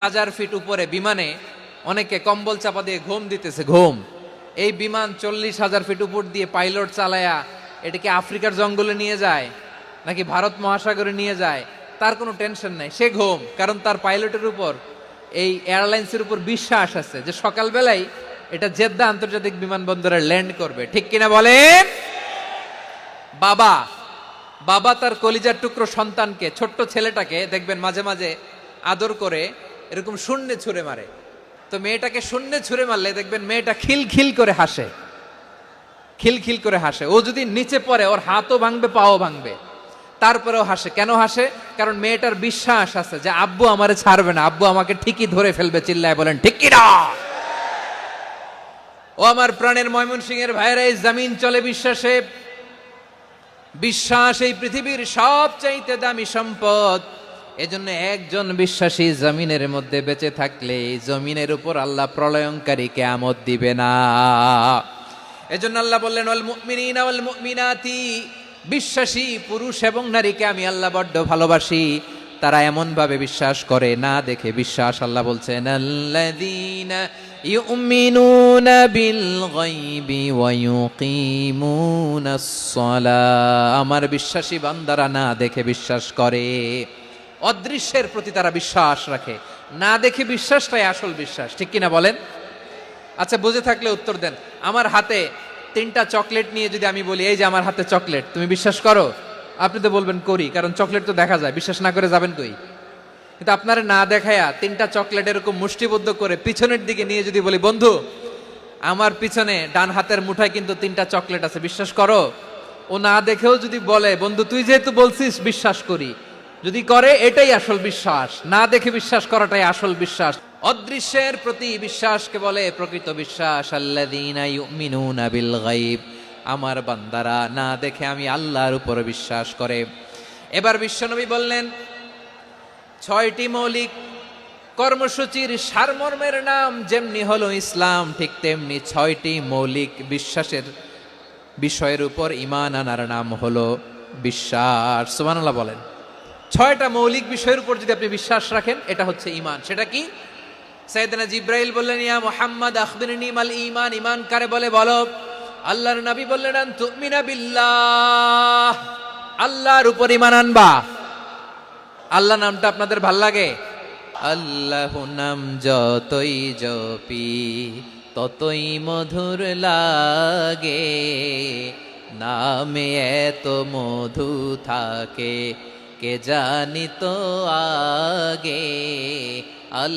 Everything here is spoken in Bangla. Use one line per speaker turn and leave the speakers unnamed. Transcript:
1000 ফিট উপরে বিমানে অনেকে কম্বল চাপা দিয়ে ঘুম দিতেছে, ঘুম। এই বিমান 40,000 ফিট উপর দিয়ে পাইলট চালায়া এটাকে আফ্রিকার জঙ্গলে নিয়ে যায় নাকি ভারত মহাসাগরে নিয়ে যায়, তার কোনো টেনশন নাই, সে ঘুম। কারণ তার পাইলটের উপর, এই এয়ারলাইন্সের উপর বিশ্বাস আছে যে সকালবেলায় এটা জেদ্দা আন্তর্জাতিক বিমানবন্দরে ল্যান্ড করবে। ঠিক কিনা বলেন? বাবা বাবা তার কলিজার টুকরো সন্তানকে, ছোট্ট ছেলেটাকে দেখবেন মাঝে মাঝে আদর করে এরকম শূন্যে ছুঁড়ে মারে। তো মেয়েটাকে শূন্যে ছুঁড়ে মারলে দেখবেন মেয়েটা খিলখিল করে হাসে, খিলখিল করে হাসে। ও যদি নিচে পড়ে ওর হাতও ভাঙবে, পাও ভাঙবে, তারপরেও হাসে। কেন হাসে? কারণ মেয়েটার বিশ্বাস আছে যে আব্বু আমারে ছাড়বে না, আব্বু আমাকে ঠিকই ধরে ফেলবে। চিল্লায় বলেন ঠিক কি না? ও আমার প্রাণের ময়মনসিংহের ভাইয়েরা, এই জমিন চলে বিশ্বাসে। বিশ্বাস এই পৃথিবীর সবচাইতে দামি সম্পদ। এজন্য একজন বিশ্বাসী জমিনের মধ্যে বেঁচে থাকলে এই জমিনের উপর আল্লাহ প্রলয়ঙ্কারী কিয়ামত দিবে না। এজন্য আল্লাহ বললেন ওয়াল মুমিনিনা ওয়াল মুমিনাতি, বিশ্বাসী পুরুষ এবং নারীকে আমি আল্লাহ বড্ড ভালোবাসি। তারা এমন ভাবে বিশ্বাস করে, না দেখে বিশ্বাস। আল্লাহ বলছেন আল্লাযীনা ইউমিনুনা বিল গায়বি ওয়া ইউকিমুনাস সালাহ, আমার বিশ্বাসী বান্দারা না দেখে বিশ্বাস করে। অদৃশ্যের প্রতি তারা বিশ্বাস রাখে, না দেখে বিশ্বাসটাই আসল বিশ্বাস। ঠিক কিনা বলেন? আচ্ছা, বুঝে থাকলে উত্তর দেন। আমার হাতে 3টা চকলেট নিয়ে যদি আমি বলি এই যে আমার হাতে চকলেট, তুমি বিশ্বাস করো? আপনি তো বলবেন করি, কারণ চকলেট তো দেখা যায়, বিশ্বাস না করে যাবেন কই? কিন্তু আপনারা না দেখায়া 3টা চকলেট এরকম মুষ্টিবদ্ধ করে পিছনের দিকে নিয়ে যদি বলি বন্ধু আমার পিছনে ডান হাতের মুঠায় কিন্তু 3টা চকলেট আছে, বিশ্বাস করো? ও না দেখেও যদি বলে বন্ধু তুই যেহেতু বলছিস বিশ্বাস করি, যদি করে এটাই আসল বিশ্বাস। না দেখে বিশ্বাস করাটাই আসল বিশ্বাস। অদৃশ্যের প্রতি বিশ্বাসকে বলে প্রকৃত বিশ্বাস। আল্লাযীনা ইউমিনুনা বিল গায়ব, আমার বান্দারা না দেখে আমি আল্লাহর উপর বিশ্বাস করে। এবার বিশ্বনবী বললেন 6টি মৌলিক কর্মসূচির সারমর্মের নাম যেমনি হলো ইসলাম, ঠিক তেমনি 6টি মৌলিক বিশ্বাসের বিষয়ের উপর ঈমান আনার নাম হলো বিশ্বাস। সুবহানাল্লাহ বলেন। 6টা মৌলিক বিষয়ের উপর যদি আপনি বিশ্বাস রাখেন এটা হচ্ছে ঈমান। সেটা কি? সাইয়েদনা জিব্রাইল বললেন ইয়া মুহাম্মদ আখবিরনি মাল ঈমান, ঈমান কারে বলে বলো। আল্লাহর নবী বললেন আন তুমিনা বিল্লাহ, আল্লাহর উপর ঈমান আনবা। আল্লাহ নামটা আপনাদের ভাল লাগে? আল্লাহ নাম যতই জপি ততই মধুর লাগে, নামে এত মধু থাকে কে জানি তো আগে।